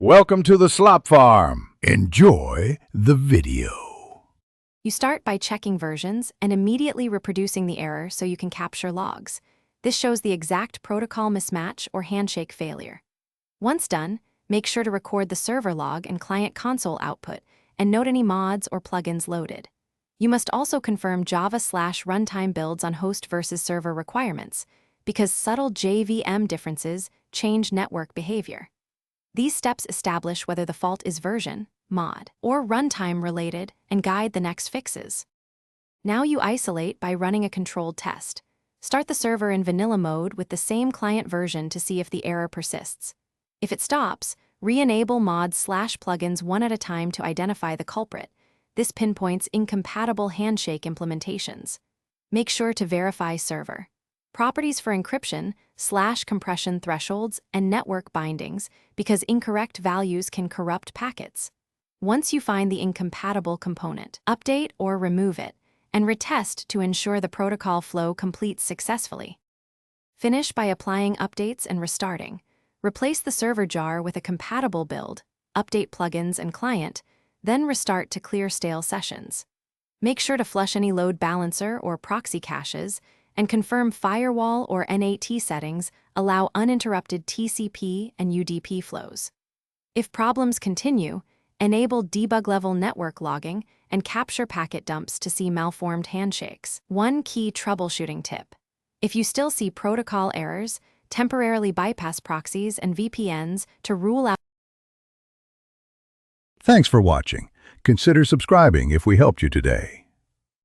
Welcome to the Slop Farm. Enjoy the video. You start by checking versions and immediately reproducing the error so you can capture logs. This shows the exact protocol mismatch or handshake failure. Once done, make sure to record the server log and client console output and note any mods or plugins loaded. You must also confirm Java/runtime builds on host versus server requirements, because subtle JVM differences change network behavior. These steps establish whether the fault is version, mod, or runtime related and guide the next fixes. Now you isolate by running a controlled test. Start the server in vanilla mode with the same client version to see if the error persists. If it stops, re-enable mods/plugins one at a time to identify the culprit. This pinpoints incompatible handshake implementations. Make sure to verify server properties for encryption/compression thresholds and network bindings, because incorrect values can corrupt packets. Once you find the incompatible component, update or remove it, and retest to ensure the protocol flow completes successfully. Finish by applying updates and restarting. Replace the server jar with a compatible build, update plugins and client, then restart to clear stale sessions. Make sure to flush any load balancer or proxy caches, and confirm firewall or NAT settings allow uninterrupted TCP and UDP flows. If problems continue, enable debug-level network logging and capture packet dumps to see malformed handshakes. One key troubleshooting tip: if you still see protocol errors, temporarily bypass proxies and VPNs to rule out. Thanks for watching. Consider subscribing if we helped you today.